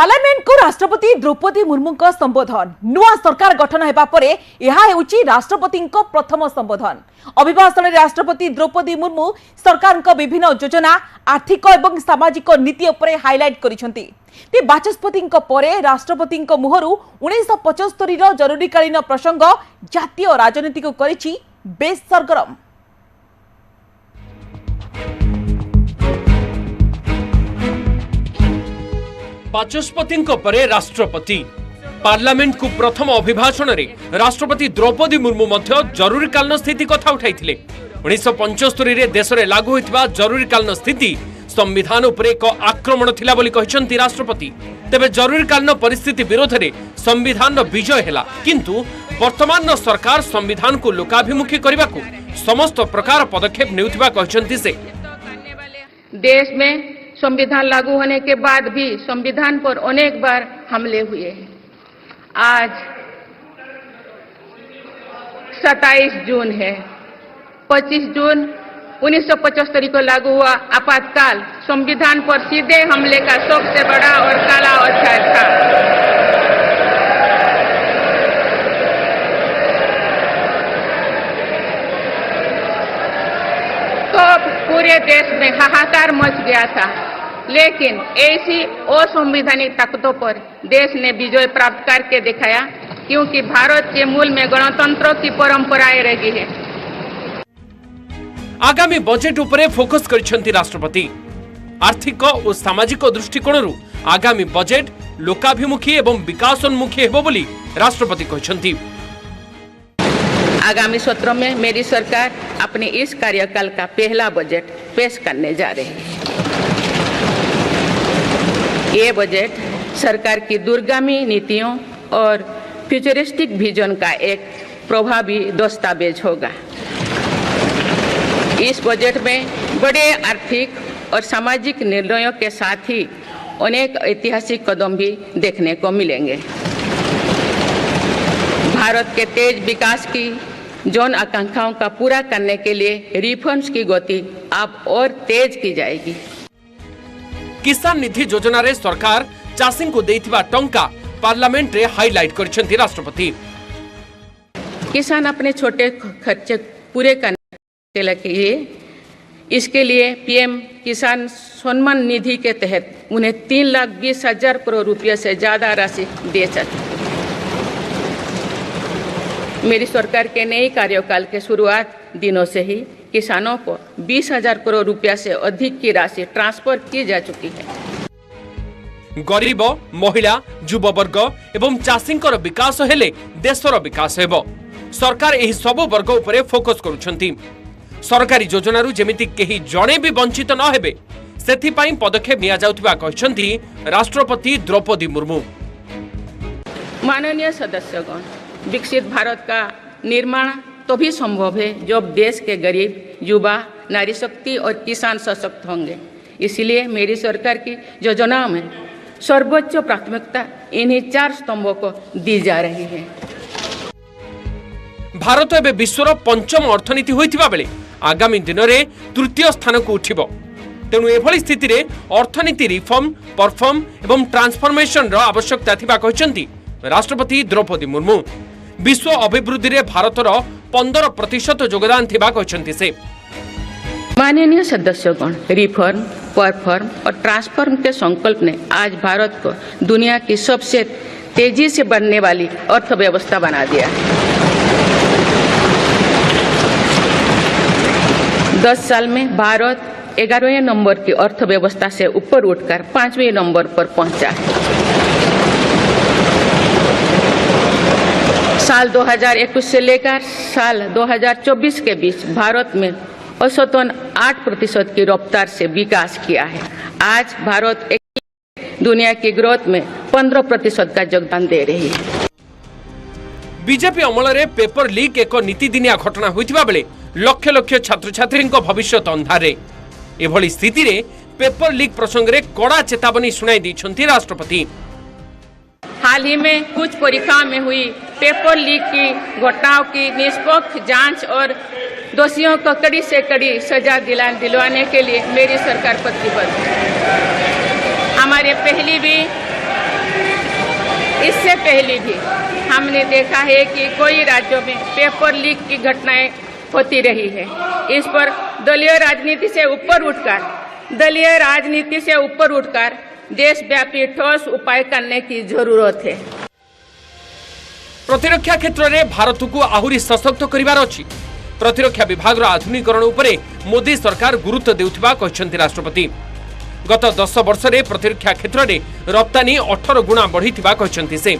Parliament को राष्ट्रपति द्रौपदी मुर्मू संबोधन नुआ सरकार गठन हेबा परे एहा हेउची राष्ट्रपति प्रथम संबोधन। अभिभाषण में राष्ट्रपति द्रौपदी मुर्मू सरकार विभिन्न योजना आर्थिक और सामाजिक नीति उपरे हाइलाइट करिसेंती। बाचस्पति परे राष्ट्रपति मुहरु 1975 जरूरीकालीन प्रसंग जातीय राजनीति को करिछि बेस सरगरम। बाचस्पति परे राष्ट्रपति पार्लियामेंट को प्रथम अभिभाषण रे राष्ट्रपति द्रौपदी मुर्मू मध्य जरूरीकालीन स्थिति कथा उठाइथिले। 1975 रे देश रे लागू होइतबा जरूरीकालीन स्थिति संविधान उपर एक आक्रमण थिला बोली कहिसंती राष्ट्रपति। तेबे जरूरीकालीन परिस्थिति विरोध रे संविधान विजय हैला, किंतु वर्तमान सरकार संविधान को लोकाभिमुखी करबा को समस्त प्रकार पदक्षेप नेउथिबा कहिसंती से। देश में संविधान लागू होने के बाद भी संविधान पर अनेक बार हमले हुए हैं। आज 27 जून है। 25 जून 1975 को लागू हुआ आपातकाल संविधान पर सीधे हमले का सबसे बड़ा और काला अध्याय था। तो पूरे देश में हाहाकार मच गया था, लेकिन ऐसी असंवैधानिक ताकतों पर देश ने विजय प्राप्त करके दिखाया, क्योंकि भारत के मूल में गणतंत्र की परंपराएं रही है। आगामी बजेट उपरे फोकस करिसेंती राष्ट्रपति। आर्थिक और सामाजिक दृष्टिकोणरू आगामी बजेट लोकाभिमुखी एवं विकासोन्मुखी हेबो बोली राष्ट्रपति कहिसेंती। आगामी सत्र में मेरी सरकार अपने इस कार्यकाल का पहला बजट पेश करने जा रही है। ये बजट सरकार की दूरगामी नीतियों और फ्यूचरिस्टिक विजन का एक प्रभावी दस्तावेज होगा। इस बजट में बड़े आर्थिक और सामाजिक निर्णयों के साथ ही अनेक ऐतिहासिक कदम भी देखने को मिलेंगे। भारत के तेज विकास की जन आकांक्षाओं का पूरा करने के लिए रिफॉर्म्स की गति अब और तेज की जाएगी। किसान निधि योजना रे सरकार चाषी को देथिबा टंका पार्लियामेंट रे हाइलाइट करिसेंती राष्ट्रपति। किसान अपने छोटे खर्चे पूरे करने के लिए इसके लिए पीएम किसान सम्मान निधि के तहत उन्हें 3,20,000 करोड़ रुपये से ज्यादा राशि दे सकते। मेरी सरकार के नए कार्यकाल के शुरुआत दिनों से ही किसानों को 20,000 करोड़ रुपया से अधिक की राशि ट्रांसफर की जा चुकी है। गरीब महिला युववर्ग एवं चाषींकर विकास हेले देशर विकास हेबो। सरकार एही सब वर्ग उपरे फोकस करूछंती। सरकारी योजनारू जेमिति केही जणे भी वंचित न हेबे सेथि पई पदक्षेप निया जाउतबा कहिसंती राष्ट्रपति द्रौपदी मुर्मू। माननीय सदस्यगण, विकसित भारत का निर्माण तभी संभव है जब देश के गरीब, युवा, नारी शक्ति और किसान सशक्त होंगे। इसलिए मेरी सरकार की योजनाओं में सर्वोच्च प्राथमिकता इन्हीं 4 स्तंभों को दी जा रही है। भारत एवं विश्वर पंचम अर्थनीति होइथिबा बेले आगामी दिन में तृतीय स्थान को उठिबो। तेणु एभली स्थिति रे अर्थनीति रिफॉर्म, परफॉर्म एवं ट्रांसफॉर्मेशन रो आवश्यकता थिबा कहिसंती राष्ट्रपति द्रौपदी मुर्मू। विश्व अभिवृद्धि रे भारतर 15% योगदान थिबा कहिसंती से। माननीय सदस्यगण, रिफॉर्म, परफॉर्म और ट्रांसफॉर्म के संकल्प ने आज भारत को दुनिया की सबसे तेजी से बढ़ने वाली अर्थव्यवस्था बना दिया। 10 साल में भारत 11वें नंबर की अर्थव्यवस्था से ऊपर उठकर 5वें नंबर पर पहुंचा। साल 2021 से लेकर साल 2024 के बीच भारत में औसतन 8% की रफ्तार से विकास किया है। आज भारत दुनिया की ग्रोथ में 15% का योगदान दे रही है। बीजेपी अमल रे पेपर लीक एक नीतिदिनिया घटना होइतिबा बेले लक्ष लक्ष छात्र छात्री भविष्य अंधारे। एभली स्थिति रे पेपर लीक प्रसंग रे कड़ा चेतावनी सुनाई दैछंती राष्ट्रपति। हाल ही में कुछ परीक्षाओं में हुई पेपर लीक की घटनाओं की निष्पक्ष जांच और दोषियों को कड़ी से कड़ी सजा दिलवाने के लिए मेरी सरकार प्रतिबद्ध है। हमारे पहले भी इससे पहले भी हमने देखा है कि कई राज्यों में पेपर लीक की घटनाएं होती रही है। इस पर दलीय राजनीति से ऊपर उठकर देशव्यापी ठोस उपाय करने की जरूरत है। प्रतिरक्षा क्षेत्र में भारत को आहुरी सशक्त करिवार अछि। प्रतिरक्षा विभाग आधुनिकीकरण उपरे मोदी सरकार गुरुत्व देउथिबा कहछन्ति राष्ट्रपति। गत 10 वर्ष रे प्रतिरक्षा क्षेत्र में रप्तानी 18 गुणा बढ़िथिबा कहछन्ति से।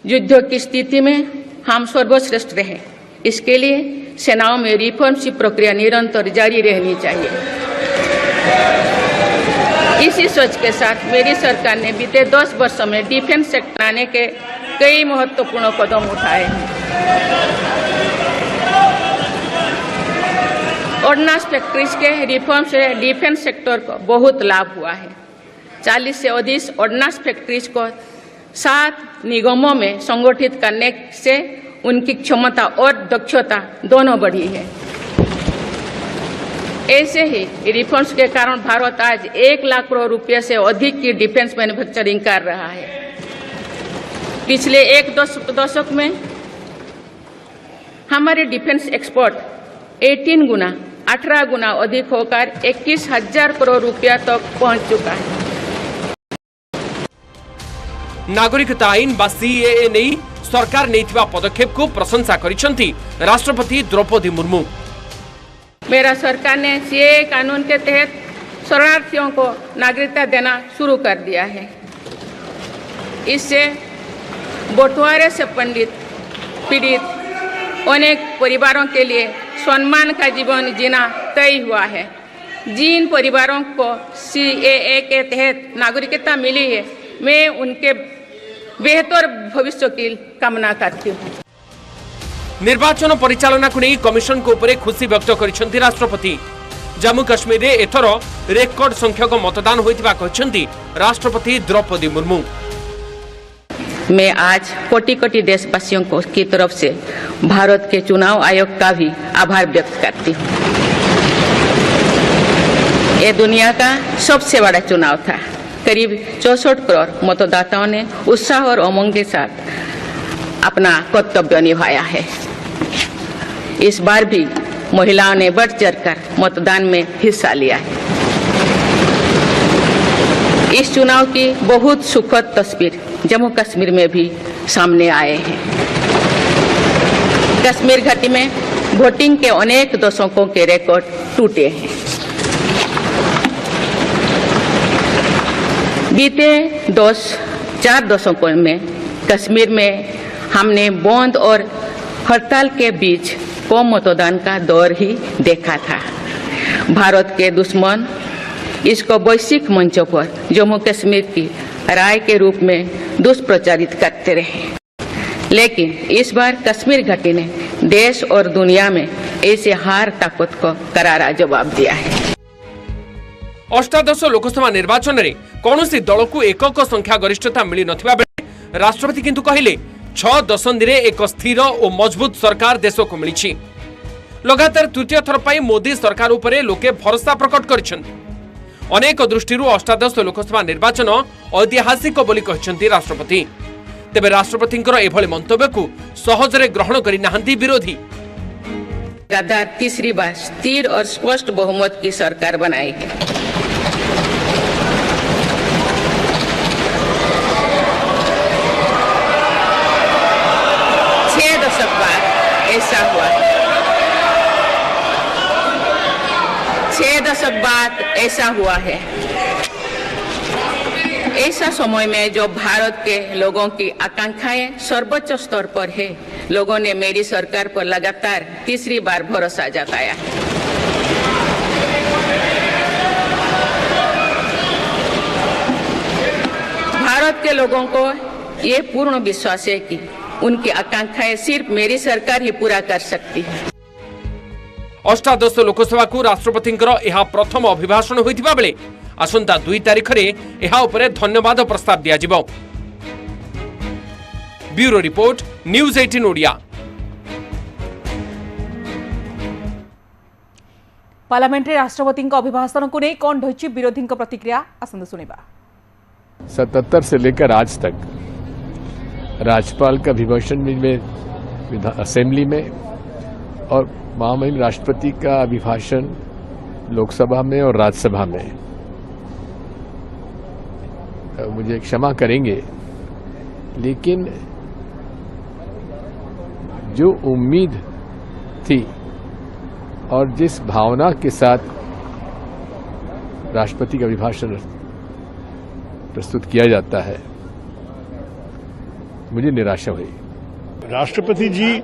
युद्ध की स्थिति में हम सर्वश्रेष्ठ रहे, इसके लिए सेनाओं में रिफॉर्म्स की प्रक्रिया निरंतर जारी रहनी चाहिए। इसी सोच के साथ मेरी सरकार ने बीते 10 वर्षों में डिफेंस सेक्टर आने के कई महत्वपूर्ण कदम उठाए हैं। ऑर्डिनेंस फैक्ट्रीज के रिफॉर्म से डिफेंस सेक्टर को बहुत लाभ हुआ है। 40 से अधिक ऑर्डिनेंस फैक्ट्रीज को 7 निगमों में संगठित करने से उनकी क्षमता और दक्षता दोनों बढ़ी है। ऐसे ही रिफॉर्म्स के कारण भारत आज 1 लाख करोड़ रुपये से अधिक की डिफेंस मैन्युफैक्चरिंग कर रहा है। पिछले एक दशक में हमारे डिफेंस एक्सपोर्ट 18 गुना अधिक होकर 21,000 करोड़ रुपया तक पहुंच चुका है। नागरिकता आईन बा सीएए नहीं सरकार नेथिबा पदक्षेप को प्रशंसा करिसंती राष्ट्रपति द्रौपदी मुर्मू। मेरा सरकार ने सीएए कानून के तहत शरणार्थियों को नागरिकता देना शुरू कर दिया है। इससे बंटवारे से पीड़ित अनेक परिवारों के लिए सम्मान का जीवन जीना तय हुआ है। जिन परिवारों को सीएए के तहत नागरिकता मिली है, मैं उनके बेहतर भविष्य की कामना करती हूँ। निर्वाचन परिचालना को नहीं कमिशन को ऊपर खुशी व्यक्त करिसंती राष्ट्रपति। जम्मू काश्मीर रे एथर रेकर्ड संख्यक मतदान होइतिबा कहछंती राष्ट्रपति द्रौपदी मुर्मू। मैं आज कोटि देशवासियों को की तरफ से भारत के चुनाव आयोग का भी आभार व्यक्त करती हूँ। ये दुनिया का सबसे बड़ा चुनाव था। करीब 64 करोड़ मतदाताओं ने उत्साह और उमंग के साथ अपना कर्तव्य निभाया है। इस बार भी महिलाओं ने बढ़ चढ़कर मतदान में हिस्सा लिया है। इस चुनाव की बहुत सुखद तस्वीर जम्मू कश्मीर में भी सामने आए हैं। कश्मीर घाटी में वोटिंग के अनेक दशकों के रिकॉर्ड टूटे हैं। बीते 4 दशकों में कश्मीर में हमने बंद और हड़ताल के बीच कम मतदान का दौर ही देखा था। भारत के दुश्मन इसको वैश्विक मंचों पर जम्मू कश्मीर की राय के रूप में दुष्प्रचारित करते रहे, लेकिन इस बार कश्मीर घाटी ने देश और दुनिया में ऐसे हार ताकत को करारा जवाब दिया है। अष्टादश लोकसभा निर्वाचन में कौनसी दल को एकक संख्या गरिष्ठता मिली नथिबा बेले राष्ट्रपति किंतु कहिले 6 दशंधि रे एक स्थिर और मजबूत सरकार देश को मिली। लगातार तृतीय थर पर मोदी सरकार उपरे लोके भरोसा प्रकट करिछन। अनेक दृष्टि अष्टादश लोकसभा निर्वाचन ऐतिहासिक बोली कहछन्ती राष्ट्रपति। तेबे राष्ट्रपतिंकर एभली मंतव्य को सहजरे ग्रहण करि नाहंती विरोधी। लगातार तीसरी बार स्थिर और स्पष्ट बहुमत की सरकार बनाई है। 6 दशक बाद ऐसा हुआ है। 6 दशक बाद ऐसा हुआ है। ऐसा समय में जो भारत के लोगों की आकांक्षाएं सर्वोच्च स्तर पर है, लोगों ने मेरी सरकार पर लगातार तीसरी बार भरोसा जताया है। भारत के लोगों को ये पूर्ण विश्वास है कि उनकी आकांक्षाएं सिर्फ मेरी सरकार ही पूरा कर सकती है। अष्टादश लोकसभा को राष्ट्रपतिंकर यह प्रथम अभिभाषण होइतिबा बेले आसंता 2 तारिख रे यह उपरे धन्यवाद प्रस्ताव दिया जिवो। Bureau report news 18 Odia. Parliament रे राष्ट्रपति अभिभाषण को नहीं कौन रही विरोधी प्रतिक्रिया आसंता सुनिबा। 77 से लेकर आज तक राज्यपाल का अभिभाषण में असेंबली में और महामहिम राष्ट्रपति का अभिभाषण लोकसभा में और राज्यसभा में, मुझे क्षमा करेंगे लेकिन जो उम्मीद थी और जिस भावना के साथ राष्ट्रपति का अभिभाषण प्रस्तुत किया जाता है, मुझे निराशा हुई। राष्ट्रपति जी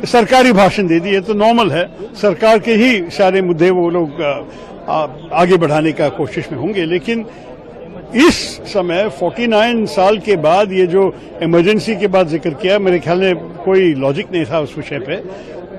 सरकारी भाषण दे दिए तो नॉर्मल है, सरकार के ही सारे मुद्दे वो लोग आगे बढ़ाने का कोशिश में होंगे, लेकिन इस समय 49 साल के बाद ये जो इमरजेंसी के बाद जिक्र किया, मेरे ख्याल में कोई लॉजिक नहीं था उस विषय पे।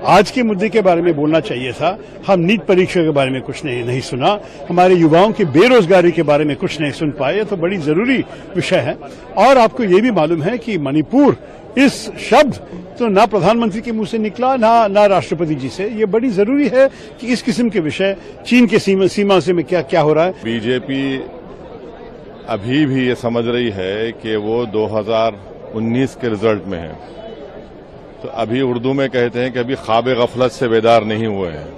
आज के मुद्दे के बारे में बोलना चाहिए था। हम नीट परीक्षा के बारे में कुछ नहीं सुना, हमारे युवाओं की बेरोजगारी के बारे में कुछ नहीं सुन पाए। ये तो बड़ी जरूरी विषय है। और आपको ये भी मालूम है कि मणिपुर इस शब्द तो ना प्रधानमंत्री के मुंह से निकला ना राष्ट्रपति जी से। ये बड़ी जरूरी है कि इस किस्म के विषय चीन के सीमा से में क्या हो रहा है। बीजेपी अभी भी ये समझ रही है कि वो 2019 के रिजल्ट में है, तो अभी उर्दू में कहते हैं कि अभी ख्वाब गफलत से बेदार नहीं हुए हैं।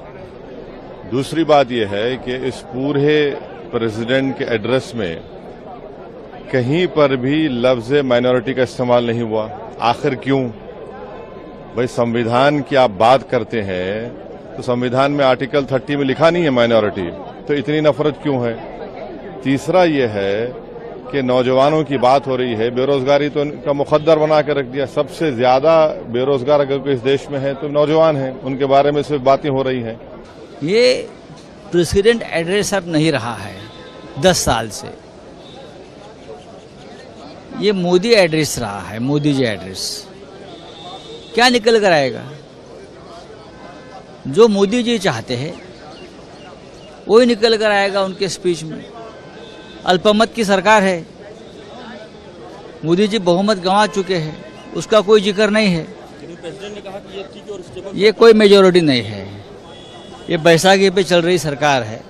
दूसरी बात यह है कि इस पूरे प्रेसिडेंट के एड्रेस में कहीं पर भी लफ्ज माइनॉरिटी का इस्तेमाल नहीं हुआ। आखिर क्यों? भाई संविधान की आप बात करते हैं तो संविधान में आर्टिकल 30 में लिखा नहीं है माइनॉरिटी, तो इतनी नफरत क्यों है? तीसरा ये है कि नौजवानों की बात हो रही है, बेरोजगारी तो उनका मुकद्दर बना कर रख दिया। सबसे ज्यादा बेरोजगार अगर कोई इस देश में है तो नौजवान हैं, उनके बारे में सिर्फ बातें हो रही हैं। ये प्रेसिडेंट एड्रेस अब नहीं रहा है 10 साल से, ये मोदी एड्रेस रहा है, मोदी जी एड्रेस। क्या निकल कर आएगा? जो मोदी जी चाहते हैं वही निकल कर आएगा उनके स्पीच में। अल्पमत की सरकार है, मोदी जी बहुमत गंवा चुके हैं, उसका कोई जिक्र नहीं है। प्रेसिडेंट ने कहा कि ये ठीक है और स्टेबल, ये कोई मेजोरिटी नहीं है, ये बैसाखी पे चल रही सरकार है।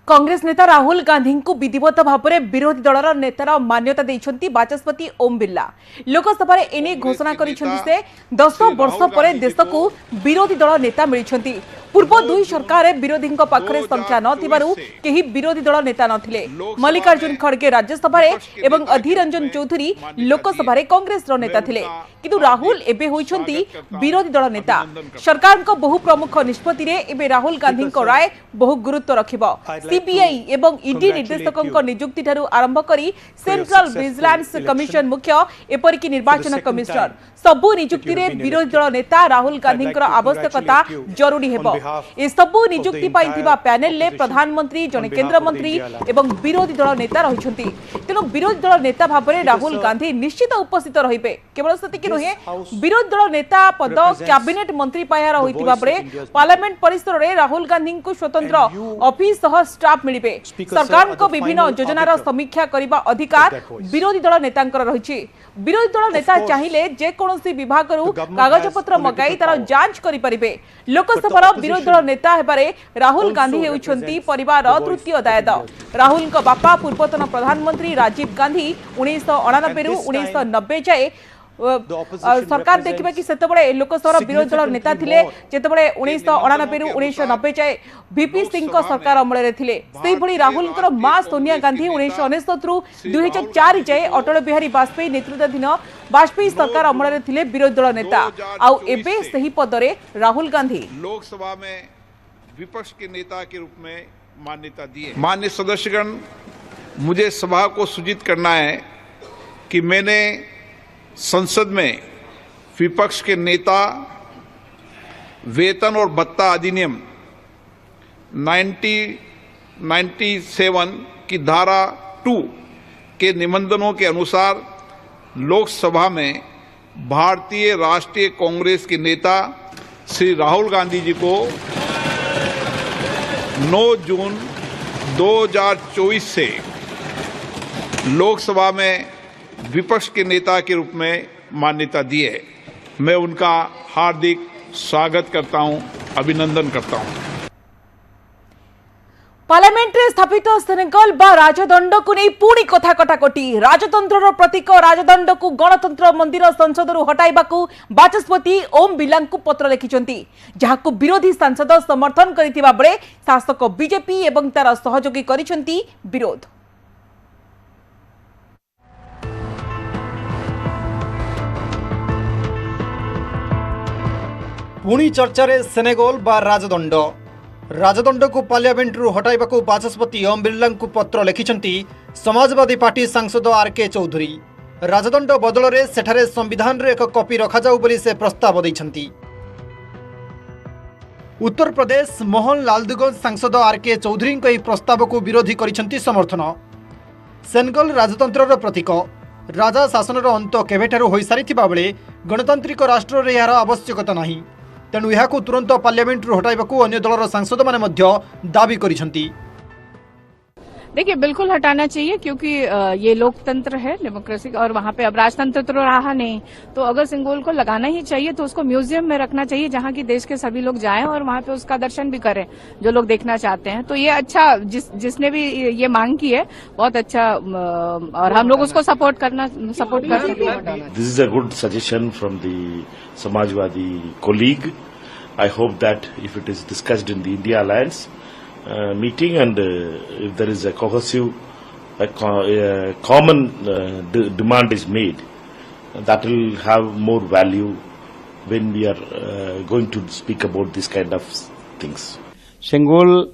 कांग्रेस नेता राहुल गांधी को विधिवत भाव में विरोधी दलर नेतार मान्यता देइछंती बाचस्पति ओम बिरला। लोकसभा एने घोषणा करिछंती से 10 वर्ष पर देश को विरोधी दल नेता मिलिछंती। पूर्व दुई सरकार विरोधी पाखरे संख्या नथिबारु केही विरोधी दल नेता नथिले। मल्लिकार्जुन खड़गे राज्यसभा एवं अधीर रंजन चौधरी लोकसभा कांग्रेस नेता थिले, किंतु राहुल एबे होइछंती विरोधी दल नेता। सरकार को बहु प्रमुख निष्पत्ति रे एबे राहुल गांधी राय बहु गुरुत्व रखिबो। सीबीआई एवं ईडी निर्देशकों नियुक्ति ठारू आरंभ करी सेंट्रल विजिलेंस कमिशन मुख्य एपरिकी निर्वाचन कमिश्नर सबु नियुक्ति रे विरोधी दल नेता राहुल गांधी आवश्यकता जरूरी हेबो। ए सबु नियुक्ति पाइथिबा पैनल ले प्रधानमंत्री, जने केंद्र मंत्री एवं विरोधी दल नेता रहिछंती। तेनो विरोधी दल नेता भाबरे राहुल गांधी निश्चित उपस्थित रहिबे। केवल सतिकि नहे, विरोधी दल नेता पद कैबिनेट मंत्री पायार होइतिबा परे पार्लियामेंट परिसर रे राहुल गांधी को स्वतंत्र ऑफिस सह स्टाफ मिलिबे। सरकार को विभिन्न योजनार समीक्षा करिबा अधिकार विरोधी दल नेतांकर रहिछि। विरोधी दल नेता चाहिए जे कोनोसी विभाग रु कागज पत्र मगाई तार जांच करि परिबे। लोकसभा विरोधी दल नेता हेबारे राहुल गांधी हेउछंती परिवार तृतीय दायद। राहुल को बापा पूर्वतन प्रधानमंत्री राजीव गांधी 1989 रु 1990 जाए सरकार देखिबा कि सेतबळे लोकसभा विरोधी दल नेता थिले, जेतबळे 1989 रु 1990 जाए वीपी सिंह को सरकार अमल रे थिले। सेही भली राहुल को मां सोनिया गांधी 1999 रु 2004 जाए अटल बिहारी वाजपेयी नेतृत्वाधीन वाजपेयी सरकार अमल रे थिले विरोधी दल नेता। आउ एबे सही पद रे राहुल गांधी लोकसभा में विपक्ष के नेता के रूप में मान्यता दी है। माननीय सदस्यगण, मुझे सभा को सूचित करना है कि मैंने संसद में विपक्ष के नेता वेतन और भत्ता अधिनियम 1997 की धारा 2 के निबंधनों के अनुसार लोकसभा में भारतीय राष्ट्रीय कांग्रेस के नेता श्री राहुल गांधी जी को 9 जून 2024 से लोकसभा में विपक्ष के नेता के रूप में मान्यता दी है। मैं उनका हार्दिक स्वागत करता हूं, अभिनंदन करता हूं। पार्लियामेंट रे स्थापित सेनेगल बा राजदंड को नहीं पुणी कथा कटाकटी राजतंत्र प्रतीक राजदंड को गणतंत्र मंदिर संसद हटाइबा बाचस्पति ओम बिरला को पत्र लिखिंट जहां विरोधी सांसद समर्थन करथिबा बेले शासक बीजेपी एवं तार सहयोगी करिसेंती विरोध। पुणी चर्चा सेनेगल बा राजदंड राजदंड को पार्लियामेंट रु हटाइबा बाचस्पति ओम बिरला को पत्र लिखिंट समाजवादी पार्टी सांसद आरके चौधरी। राजदंड बदल में सेठारे संविधान रे एक कॉपी रखा जाऊ बोली से प्रस्ताव दैछंती। उत्तर प्रदेश मोहन लालदुगंज सांसद आरके चौधरी को प्रस्ताव को विरोधी करिसेंती समर्थन। सेनेगल राजतंत्र प्रतीक राजा शासन अंत केवेठारु होई सारिथिबा बेले गणतांत्रिक राष्ट्र रे यार आवश्यकता नहीं, तेणु यह तुरंत पार्लियामेंट हटाइबा अन्य दलर सांसद माने दाबी करिसेंती। देखिए बिल्कुल हटाना चाहिए क्योंकि ये लोकतंत्र है, डेमोक्रेसी, और वहाँ पे अब राजतंत्र तो रहा नहीं, तो अगर सिंबल को लगाना ही चाहिए तो उसको म्यूजियम में रखना चाहिए जहाँ की देश के सभी लोग जाएं और वहाँ पे उसका दर्शन भी करें जो लोग देखना चाहते हैं। तो ये अच्छा, जिसने भी ये मांग की है बहुत अच्छा, और हम लोग उसको सपोर्ट कर सकते हैं। This is a good suggestion from the Samajwadi colleague. I hope that if it is discussed in the India Alliance meeting and if there is a cohesive, common demand is made, that will have more value when we are going to speak about this kind of things. Sengol